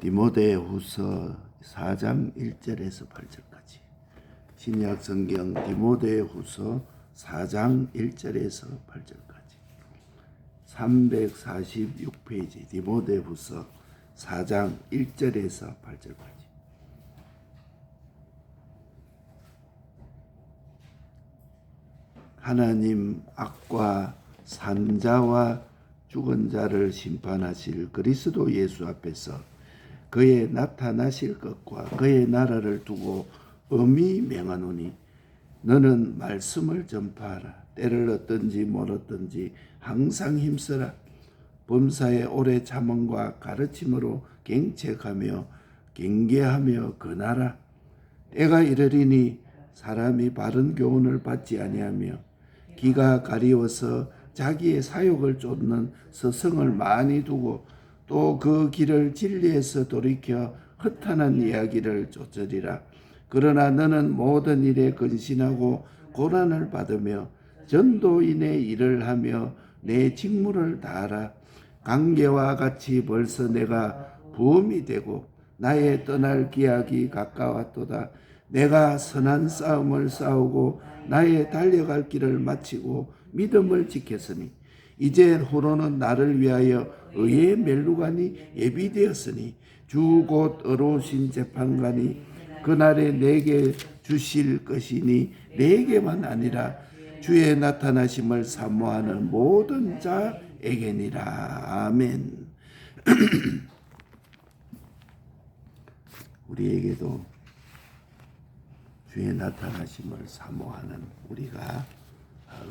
디모데후서 4장 1절에서 8절까지. 신약 성경 디모데후서 4장 1절에서 8절까지. 346페이지 디모데후서 4장 1절에서 8절까지. 하나님 악과 산자와 죽은 자를 심판하실 그리스도 예수 앞에서 그의 나타나실 것과 그의 나라를 두고 엄히 명하노니 너는 말씀을 전파하라. 때를 얻든지 못 얻든지 항상 힘쓰라. 범사에 오래 참음과 가르침으로 경책하며 경계하며 권하라. 때가 이르리니 사람이 바른 교훈을 받지 아니하며 기가 가리워서 자기의 사욕을 쫓는 서성을 많이 두고 또 그 길을 진리에서 돌이켜 허탄한 이야기를 쫓으리라. 그러나 너는 모든 일에 근신하고 고난을 받으며 전도인의 일을 하며 내 직무를 다하라. 관계와 같이 벌써 내가 부음이 되고 나의 떠날 기약이 가까웠도다. 내가 선한 싸움을 싸우고 나의 달려갈 길을 마치고 믿음을 지켰으니 이제 후로는 나를 위하여 의의 멸류관이 예비되었으니 주 곧 의로우신 재판관이 그날에 내게 주실 것이니 내게만 아니라 주의 나타나심을 사모하는 모든 자에게니라. 아멘. 우리에게도 주의 나타나심을 사모하는 우리가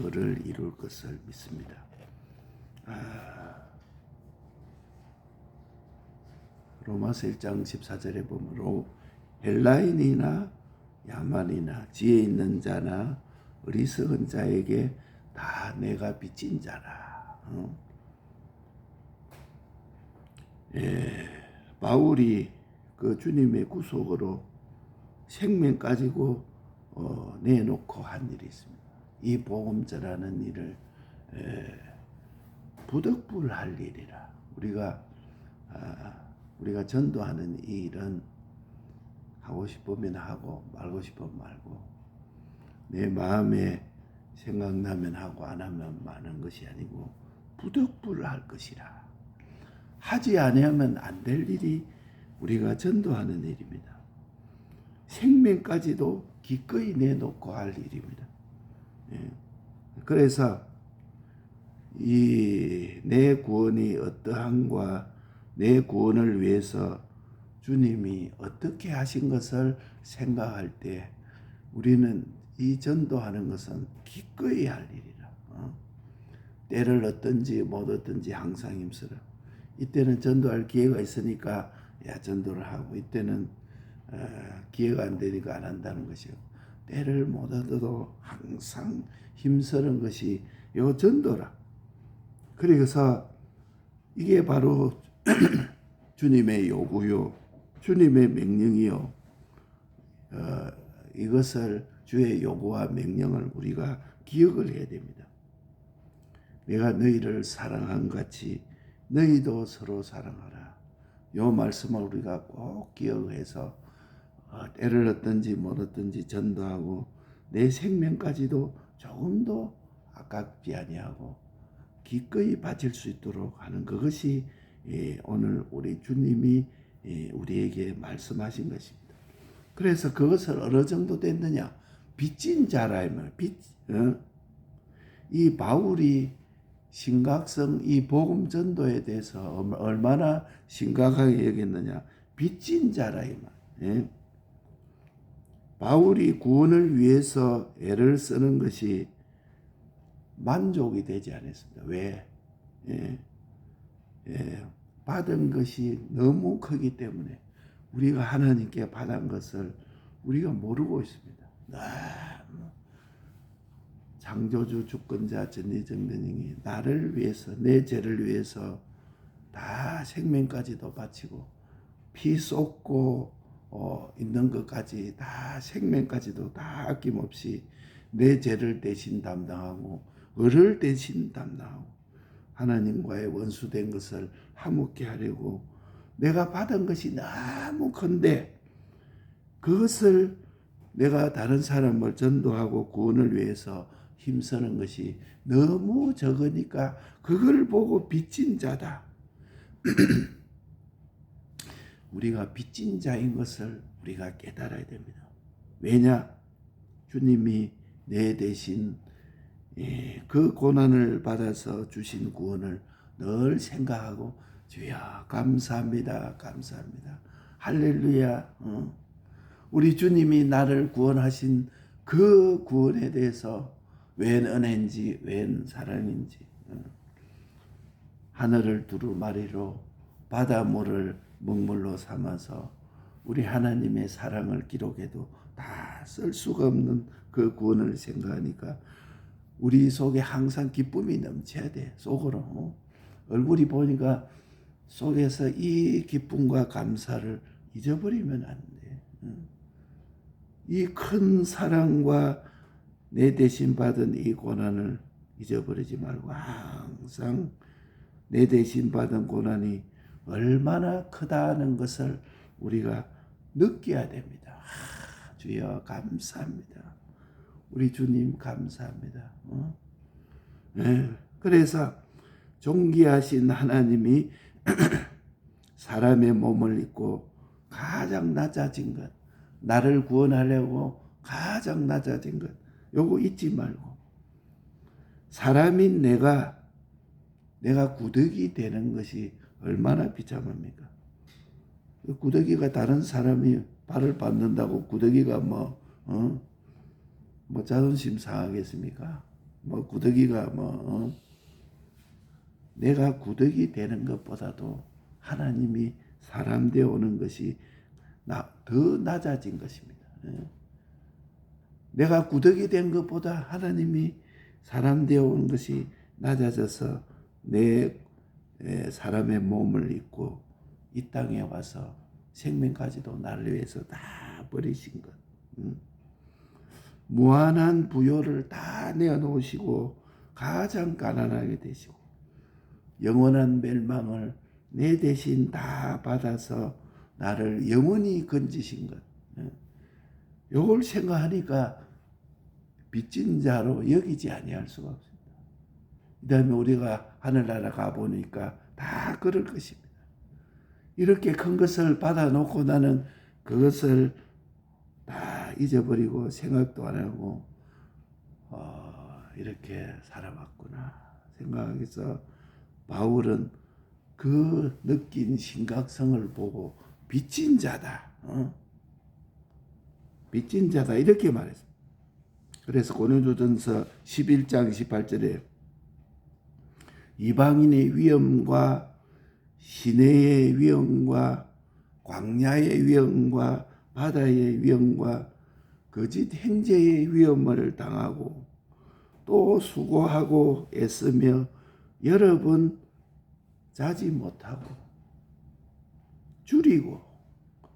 의를 이룰 것을 믿습니다. 로마서 1장 14절에 보면 헬라인이나 야만이나 지혜 있는 자나 어리석은 자에게 다 내가 빚진 자라. 바울이 그 주님의 구속으로 생명까지고 내놓고 한 일이 있습니다. 이 복음전하는 일을 부득불할 일이라. 우리가 전도하는 이 일은 하고 싶으면 하고 말고 싶으면 말고 내 마음에 생각나면 하고 안 하면 마는 것이 아니고 부득불할 것이라. 하지 아니하면 안 될 일이 우리가 전도하는 일입니다. 생명까지도 기꺼이 내놓고 할 일입니다. 그래서 이 내 구원이 어떠한과 내 구원을 위해서 주님이 어떻게 하신 것을 생각할 때 우리는 이 전도하는 것은 기꺼이 할 일이라. 때를 얻든지 못 얻든지 항상 힘쓰라. 이때는 전도할 기회가 있으니까 전도를 하고 이때는 기회가 안 되니까 안 한다는 것이요. 때를 못 얻어도 항상 힘쓰는 것이 요 전도라. 그래서 이게 바로 주님의 요구요, 주님의 명령이요. 이것을 주의 요구와 명령을 우리가 기억을 해야 됩니다. 내가 너희를 사랑한 같이 너희도 서로 사랑하라. 요 말씀을 우리가 꼭 기억해서 때를 얻든지 못 얻든지 전도하고 내 생명까지도 조금도 아깝지 아니하고 기꺼이 바칠 수 있도록 하는 그것이 오늘 우리 주님이 우리에게 말씀하신 것입니다. 그래서 그것을 어느 정도 됐느냐? 빚진 자라. 이 바울이 심각성 이 복음 전도에 대해서 얼마나 심각하게 여겼느냐? 빚진 자라. 바울이 구원을 위해서 애를 쓰는 것이 만족이 되지 않았습니다. 왜? 받은 것이 너무 크기 때문에 우리가 하나님께 받은 것을 우리가 모르고 있습니다. 창조주 주권자 전지전능이 나를 위해서 내 죄를 위해서 다 생명까지도 바치고 피 쏟고 있는 것까지 다 생명까지도 다 아낌없이 내 죄를 대신 담당하고 을을 대신 담당하고 하나님과의 원수된 것을 화목케 하려고 내가 받은 것이 너무 큰데 그것을 내가 다른 사람을 전도하고 구원을 위해서 힘쓰는 것이 너무 적으니까 그걸 보고 빚진 자다. 우리가 빚진 자인 것을 우리가 깨달아야 됩니다. 왜냐? 주님이 내 대신 그 고난을 받아서 주신 구원을 늘 생각하고 주여 감사합니다. 감사합니다. 할렐루야. 우리 주님이 나를 구원하신 그 구원에 대해서 웬 은혜인지 웬 사랑인지 하늘을 두루마리로 바닷물을 먹물로 삼아서 우리 하나님의 사랑을 기록해도 다 쓸 수가 없는 그 구원을 생각하니까 우리 속에 항상 기쁨이 넘쳐야 돼. 속으로. 얼굴이 보니까 속에서 이 기쁨과 감사를 잊어버리면 안 돼. 이 큰 사랑과 내 대신 받은 이 고난을 잊어버리지 말고 항상 내 대신 받은 고난이 얼마나 크다는 것을 우리가 느껴야 됩니다. 주여 감사합니다. 우리 주님 감사합니다. 네. 그래서 존귀하신 하나님이 사람의 몸을 입고 가장 낮아진 것, 나를 구원하려고 가장 낮아진 것, 요거 잊지 말고 사람인 내가 구더기 되는 것이 얼마나 비참합니까? 구더기가 다른 사람이 발을 밟는다고 구더기가 뭐 자존심 상하겠습니까? 구더기가 내가 구더기 되는 것보다도 하나님이 사람 되어 오는 것이 더 낮아진 것입니다. 내가 구더기 된 것보다 하나님이 사람 되어 오는 것이 낮아져서 내 사람의 몸을 입고 이 땅에 와서 생명까지도 나를 위해서 다 버리신 것. 무한한 부요를 다 내어놓으시고 가장 가난하게 되시고 영원한 멸망을 내 대신 다 받아서 나를 영원히 건지신 것. 요걸 생각하니까 빚진 자로 여기지 아니할 수가 없습니다. 그 다음에 우리가 하늘나라 가보니까 다 그럴 것입니다. 이렇게 큰 것을 받아놓고 나는 그것을 다 잊어버리고 생각도 안 하고 이렇게 살아왔구나 생각해서 바울은 그 느낀 심각성을 보고 빚진 자다. 빚진 자다 이렇게 말했습니다. 그래서 고린도전서 11장 18절에 이방인의 위험과 시내의 위험과 광야의 위험과 바다의 위험과 거짓 행제의 위험을 당하고 또 수고하고 애쓰며 여러 번 자지 못하고 줄이고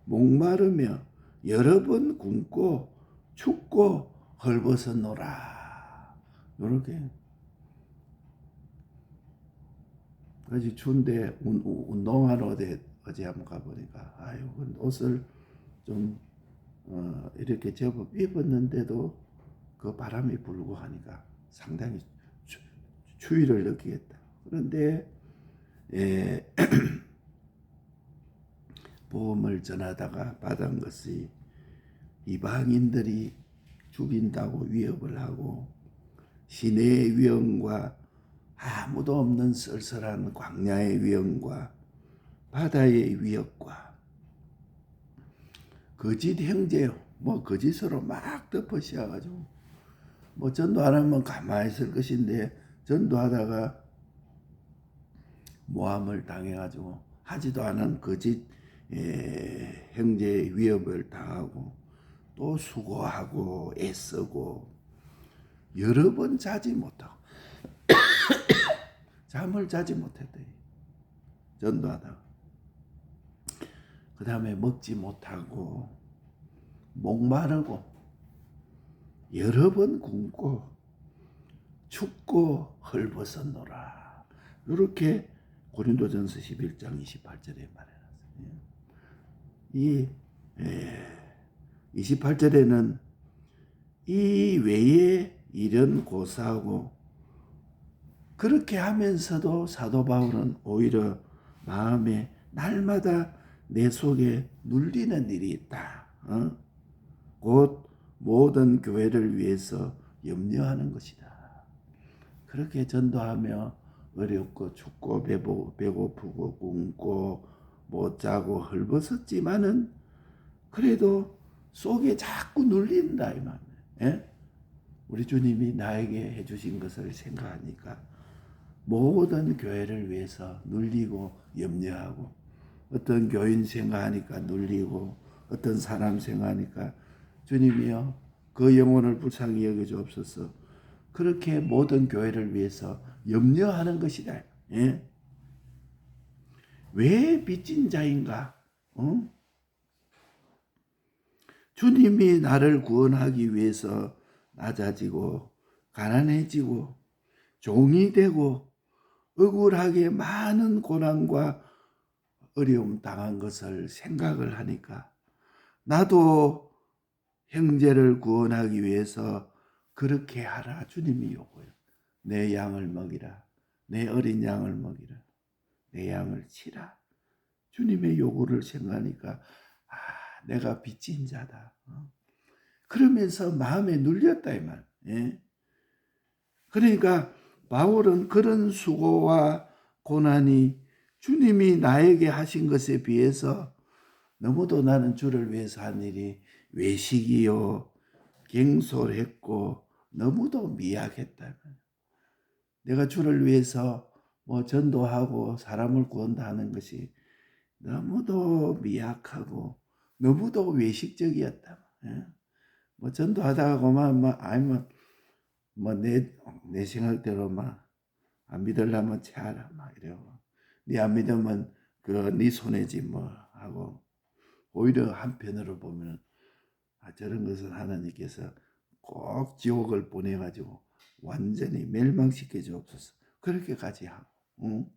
목마르며 여러 번 굶고 춥고 헐벗었노라. 이렇게 아주 추운데 운동하러 어제 한번 가보니까 아유 옷을 좀 이렇게 제법 입었는데도 그 바람이 불고 하니까 상당히 추위를 느끼겠다. 그런데 복음을 전하다가 받은 것이 이방인들이 죽인다고 위협을 하고 시내의 위험과 아무도 없는 쓸쓸한 광야의 위험과 바다의 위협과 거짓 형제요. 거짓으로 막 덮어 씌워가지고 전도 안 하면 가만히 있을 것인데 전도하다가 모함을 당해가지고 하지도 않은 거짓 형제의 위협을 당하고 또 수고하고 애쓰고 여러 번 자지 못하고 잠을 자지 못했대. 전도하다가 그 다음에 먹지 못하고 목마르고 여러 번 굶고 춥고 헐벗었노라. 이렇게 고린도전서 11장 28절에 말해놨어요. 이 28절에는 이 외에 일은 고사하고, 그렇게 하면서도 사도 바울은 오히려 마음에 날마다 내 속에 눌리는 일이 있다. 곧 모든 교회를 위해서 염려하는 것이다. 그렇게 전도하며 어렵고 춥고 배고프고 굶고 못 자고 헐벗었지만은 그래도 속에 자꾸 눌린다 이 말이에요. 예? 우리 주님이 나에게 해주신 것을 생각하니까 모든 교회를 위해서 눌리고 염려하고, 어떤 교인 생각하니까 눌리고, 어떤 사람 생각하니까 주님이여 그 영혼을 불쌍히 여겨주옵소서. 그렇게 모든 교회를 위해서 염려하는 것이다. 예? 왜 빚진 자인가? 주님이 나를 구원하기 위해서 낮아지고 가난해지고 종이 되고 억울하게 많은 고난과 어려움 당한 것을 생각을 하니까 나도 형제를 구원하기 위해서 그렇게 하라 주님이 요구해요. 내 양을 먹이라. 내 어린 양을 먹이라. 내 양을 치라. 주님의 요구를 생각하니까 내가 빚진 자다. 그러면서 마음에 눌렸다 이 말. 예? 그러니까 바울은 그런 수고와 고난이 주님이 나에게 하신 것에 비해서 너무도 나는 주를 위해서 한 일이 외식이요 갱솔했고 너무도 미약했다. 내가 주를 위해서 뭐 전도하고 사람을 구한다 하는 것이 너무도 미약하고 너무도 외식적이었다. 예? 뭐 전도하다가만 아니면 내 생각대로 안 믿으려면 채하라 이러고, 네 안 믿으면 네 손해지 하고, 오히려 한편으로 보면 저런 것은 하나님께서 꼭 지옥을 보내가지고 완전히 멸망시켜 주옵소서 그렇게까지 하고,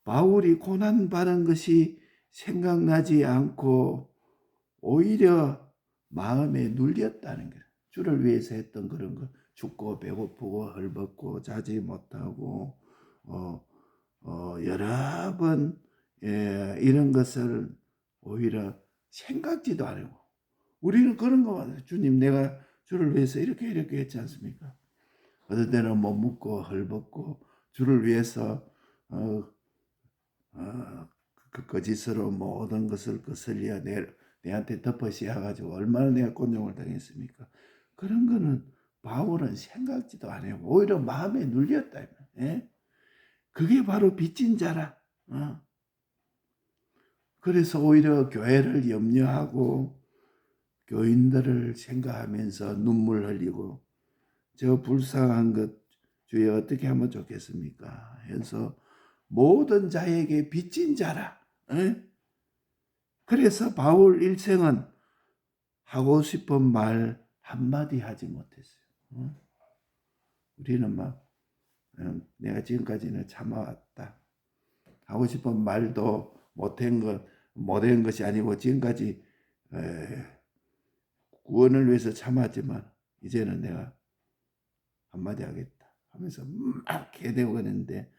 바울이 고난 받은 것이 생각나지 않고 오히려 마음에 눌렸다는 거예요. 주를 위해서 했던 그런 거, 춥고 배고프고 헐벗고 자지 못하고 여러 번 이런 것을 오히려 생각지도 않고, 우리는 그런 거 같아요. 주님 내가 주를 위해서 이렇게 했지 않습니까? 어떤 때는 못 먹고 헐벗고 주를 위해서 그 거짓으로 모든 것을 거슬려 내한테 덮어씌워가지고 얼마나 내가 곤욕을 당했습니까? 그런 거는 바울은 생각지도 안 해요. 오히려 마음에 눌렸다. 예? 그게 바로 빚진 자라. 그래서 오히려 교회를 염려하고 교인들을 생각하면서 눈물 흘리고 저 불쌍한 것 주여 어떻게 하면 좋겠습니까? 해서 모든 자에게 빚진 자라. 에? 그래서 바울 일생은 하고 싶은 말 한마디 하지 못했어요. 우리는 내가 지금까지는 참아왔다. 하고 싶은 말도 못한 것이 아니고 지금까지 구원을 위해서 참았지만 이제는 내가 한마디 하겠다 하면서 막 개대고 있는데,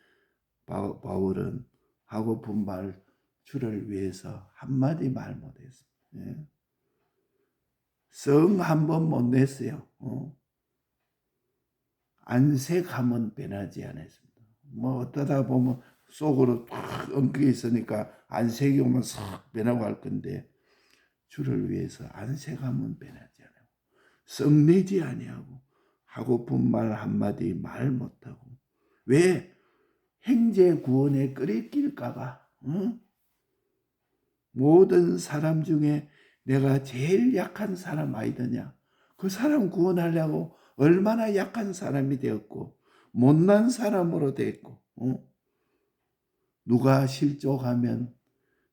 바울은 하고픈 말 주를 위해서 한마디 말 못했습니다. 예. 성 한 번 못 냈어요. 안색하면 변하지 않았습니다. 어떠다 보면 속으로 탁 엉켜 있으니까 안색이 오면 싹 변하고 할 건데, 주를 위해서 안색하면 변하지 않아요. 썩내지 아니하고 하고픈 말 한마디 말 못하고. 왜? 형제 구원에 끓일까봐. 모든 사람 중에 내가 제일 약한 사람 아니더냐. 그 사람 구원하려고 얼마나 약한 사람이 되었고 못난 사람으로 됐고, 누가 실족하면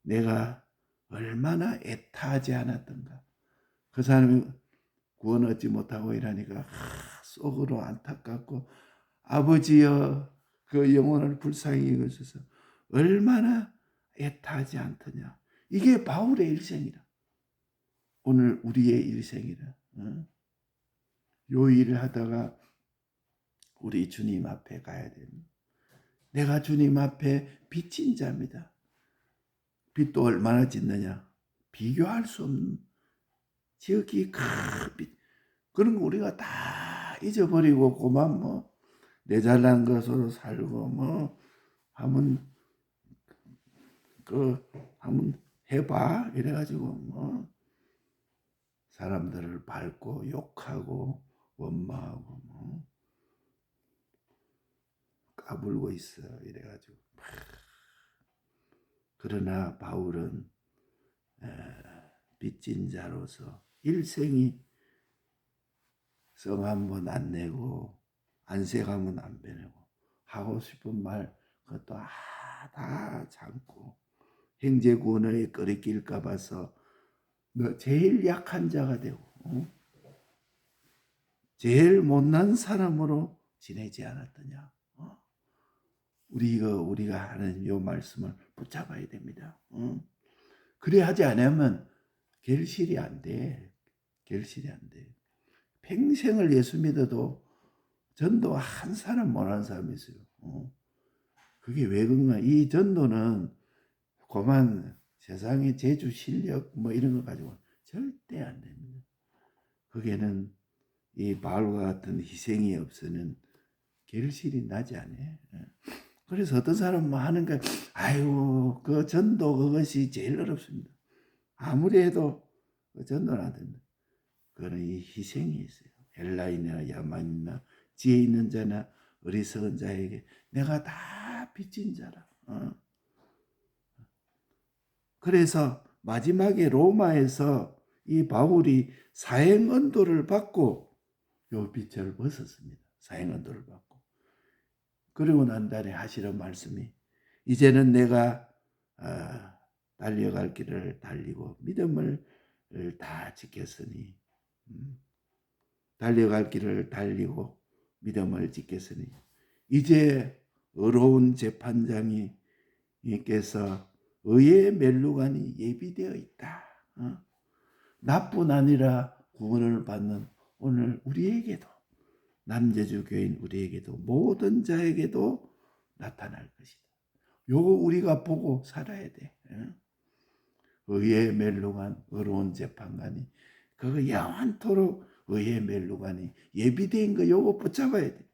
내가 얼마나 애타하지 않았던가. 그 사람이 구원 얻지 못하고 이러니까 속으로 안타깝고, 아버지여 그 영혼을 불쌍히 여기소서 얼마나 애타지 않더냐. 이게 바울의 일생이라. 오늘 우리의 일생이라. 요 일을 하다가 우리 주님 앞에 가야 됩니다. 내가 주님 앞에 빚진 자입니다. 빚도 얼마나 짓느냐. 비교할 수 없는 지극히 큰 빚. 그런 거 우리가 다 잊어버리고 그만 뭐 내 잘난 것으로 살고 뭐 하면 한번 해봐 이래가지고 뭐 사람들을 밟고 욕하고 원망하고 뭐 까불고 있어 이래가지고. 그러나 바울은 빚진 자로서 일생이 성 한 번 안 내고 안색하면 안 빼내고 하고 싶은 말 그것도 다 참고 형제구원에 끓이낄까 봐서 너 제일 약한 자가 되고 제일 못난 사람으로 지내지 않았더냐. 우리가 하는 요 말씀을 붙잡아야 됩니다. 그래 하지 않으면 결실이 안 돼. 결실이 안 돼. 평생을 예수 믿어도 전도 한 사람 못하는 사람이 있어요. 그게 왜 그런가? 이 전도는 그만 세상의 재주 실력 뭐 이런 거 가지고 절대 안 됩니다. 거기에는 이 바울과 같은 희생이 없으면 결실이 나지 않아요. 그래서 어떤 사람은 하는 거, 아이고 그 전도 그것이 제일 어렵습니다. 아무리 해도 그 전도는 안 됩니다. 그거는 이 희생이 있어요. 헬라인이나 야만이나 지혜 있는 자나 어리석은 자에게 내가 다 빚진 자라. 그래서 마지막에 로마에서 이 바울이 사행 언도를 받고 요 빚을 벗었습니다. 사행 언도를 받고. 그리고 난 다음에 하시는 말씀이 이제는 내가 달려갈 길을 달리고 믿음을 다 지켰으니 달려갈 길을 달리고 믿음을 지켰으니 이제 의로운 재판장이 께서 의의 멸류관이 예비되어 있다. 나뿐 아니라 구원을 받는 오늘 우리에게도 남재주 교인 우리에게도 모든 자에게도 나타날 것이다. 요거 우리가 보고 살아야 돼. 의의 멸류관, 의로운 재판관이 그거 영원토록 의의 멸류관이 예비된 거 요거 붙잡아야 돼.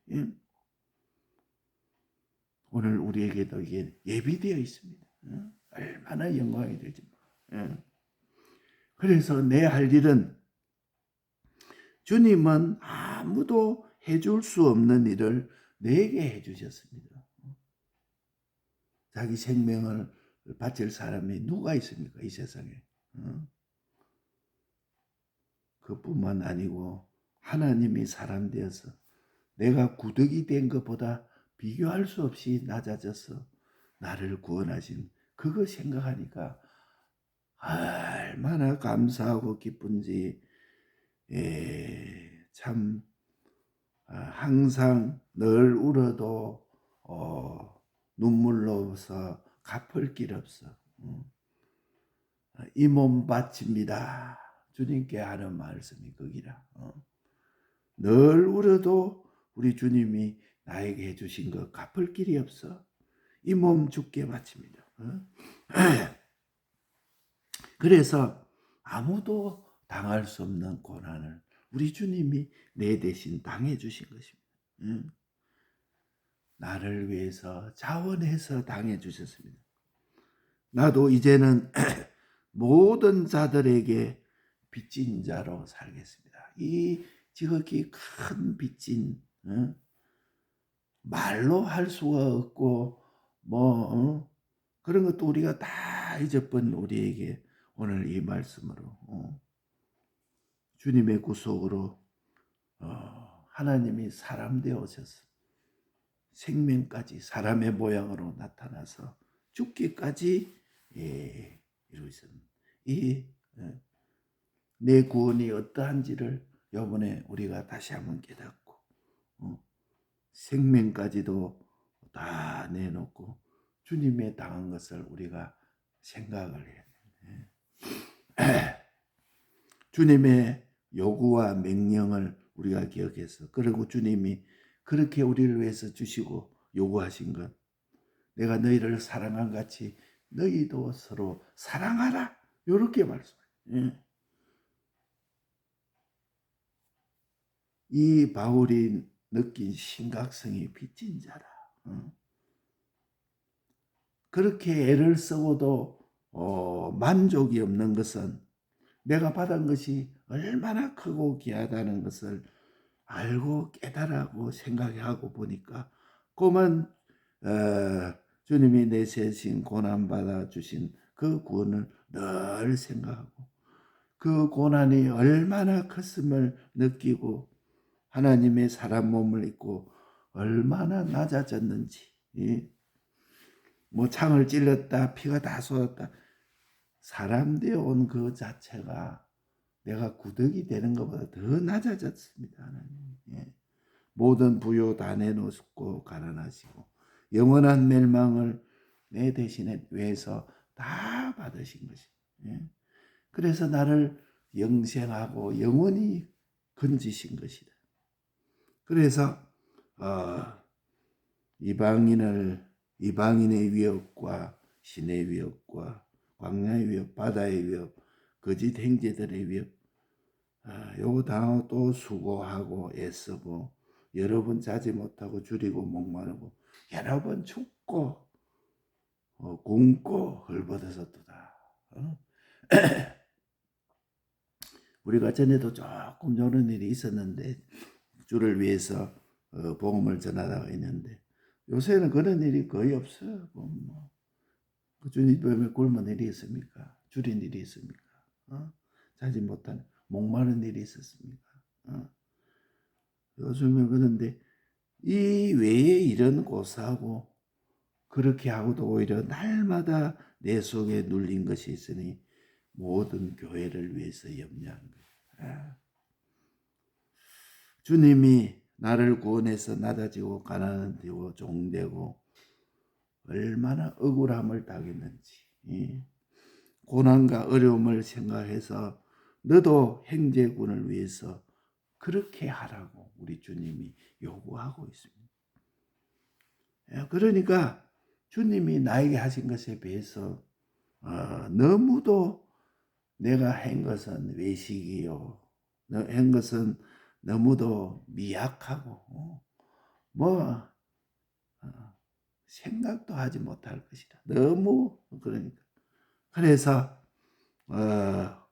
오늘 우리에게도 이게 예비되어 있습니다. 얼마나 영광이 되지. 그래서 내 할 일은 주님은 아무도 해줄 수 없는 일을 내게 해주셨습니다. 자기 생명을 바칠 사람이 누가 있습니까? 이 세상에. 그뿐만 아니고 하나님이 사람 되어서 내가 구덕이 된 것보다 비교할 수 없이 낮아져서 나를 구원하신 그거 생각하니까 얼마나 감사하고 기쁜지 참 항상 늘 울어도 눈물로서 갚을 길 없어. 이 몸 바칩니다. 주님께 하는 말씀이 거기라. 늘 울어도 우리 주님이 나에게 해주신 거 갚을 길이 없어. 이 몸 주께 바칩니다. 그래서 아무도 당할 수 없는 고난을 우리 주님이 내 대신 당해 주신 것입니다. 나를 위해서 자원해서 당해 주셨습니다. 나도 이제는 모든 자들에게 빚진 자로 살겠습니다. 이 지극히 큰 빚진 말로 할 수가 없고 그런 것도 우리가 다 잊어버린 우리에게 오늘 이 말씀으로 주님의 구속으로 하나님이 사람 되어 오셔서 생명까지 사람의 모양으로 나타나서 죽기까지 이루셨습니다. 내 구원이 어떠한지를 이번에 우리가 다시 한번 깨닫고 생명까지도 다 내놓고 주님의 당한 것을 우리가 생각을 해야 돼. 주님의 요구와 명령을 우리가 기억해서, 그리고 주님이 그렇게 우리를 위해서 주시고 요구하신 것, 내가 너희를 사랑한 같이 너희도 서로 사랑하라, 이렇게 말씀해요. 이 바울이 느낀 심각성이 빚진 자라. 그렇게 애를 쓰고도 만족이 없는 것은 내가 받은 것이 얼마나 크고 귀하다는 것을 알고 깨달아고 생각하고 보니까, 그만 주님이 내세신 고난받아 주신 그 구원을 늘 생각하고, 그 고난이 얼마나 컸음을 느끼고, 하나님의 사람 몸을 입고 얼마나 낮아졌는지, 뭐 창을 찔렀다 피가 다 쏟았다, 사람 되어 온 그 자체가 내가 구덕이 되는 것보다 더 낮아졌습니다. 하나님. 모든 부요 다 내놓고 가난하시고 영원한 멸망을 내 대신에 위해서 다 받으신 것이. 그래서 나를 영생하고 영원히 건지신 것이다. 그래서 이방인의 위협과 신의 위협과 광야의 위협, 바다의 위협, 거짓 행제들의 위협, 요거 당하고 또 수고하고 애쓰고 여러 번 자지 못하고 줄이고 목마르고 여러 번 죽고 굶고 헐벗어서도다. 우리가 전에도 조금 이런 일이 있었는데, 주를 위해서 복음을 전하다가 있는데, 요새는 그런 일이 거의 없어요. 뭐. 주님 밤에 굶은 일이 있습니까? 줄인 일이 있습니까? 자지 못한 목마른 일이 있었습니까? 요즘에 그런데 이 외에 이런 고사하고 그렇게 하고도 오히려 날마다 내 속에 눌린 것이 있으니 모든 교회를 위해서 염려한 거예요. 주님이 나를 구원해서 낮아지고 가난하고 종되고 얼마나 억울함을 당했는지, 고난과 어려움을 생각해서 너도 형제군을 위해서 그렇게 하라고 우리 주님이 요구하고 있습니다. 그러니까 주님이 나에게 하신 것에 비해서 너무도 내가 한 것은 외식이요, 한 것은 너무도 미약하고 뭐 생각도 하지 못할 것이다. 너무 그러니까. 그래서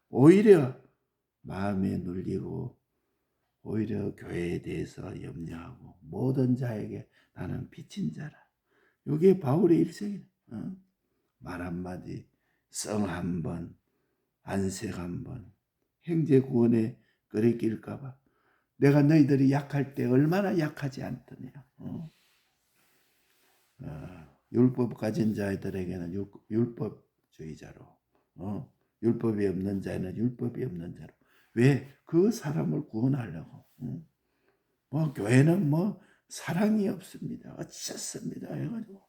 오히려 마음에 눌리고 오히려 교회에 대해서 염려하고 모든 자에게 나는 빚진 자라. 이게 바울의 일생이다. 말 한마디, 성 한번, 안색 한번, 형제 구원에 끓이낄까 봐. 내가 너희들이 약할 때 얼마나 약하지 않더냐. 율법 가진 자들에게는 율법주의자로, 율법이 없는 자는 율법이 없는 자로. 왜? 그 사람을 구원하려고. 뭐 교회는 뭐 사랑이 없습니다, 어쩌습니다 해가지고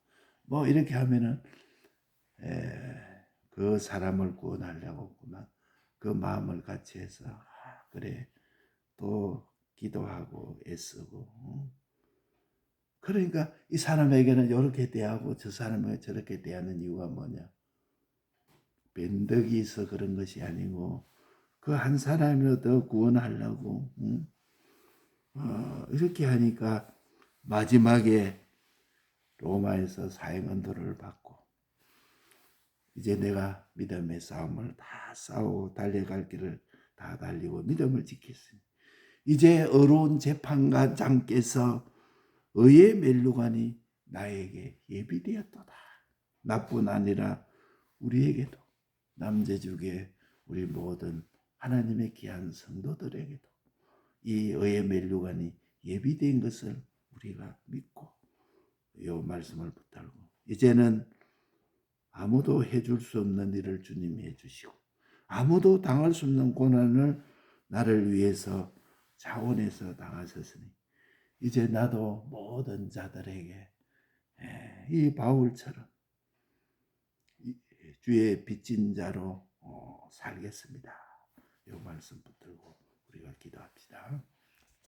뭐 이렇게 하면은 그 사람을 구원하려고 그만 그 마음을 같이 해서 그래 또 기도하고 애쓰고. 그러니까 이 사람에게는 이렇게 대하고 저 사람에게 저렇게 대하는 이유가 뭐냐? 변덕이 있어 그런 것이 아니고 그 한 사람이라도 구원하려고 이렇게 하니까 마지막에 로마에서 사형언도를 받고 이제 내가 믿음의 싸움을 다 싸우고 달려갈 길을 다 달리고 믿음을 지켰으니 이제 어려운 재판관장께서 의의 멸류관이 나에게 예비되었도다. 나뿐 아니라 우리에게도, 남재주계 우리 모든 하나님의 귀한 성도들에게도 이 의의 멸류관이 예비된 것을 우리가 믿고 이 말씀을 붙들고 이제는 아무도 해줄 수 없는 일을 주님이 해주시고 아무도 당할 수 없는 고난을 나를 위해서 자원해서 당하셨으니 이제 나도 모든 자들에게 이 바울처럼 주의 빚진 자로 살겠습니다. 이 말씀 붙들고 우리가 기도합시다.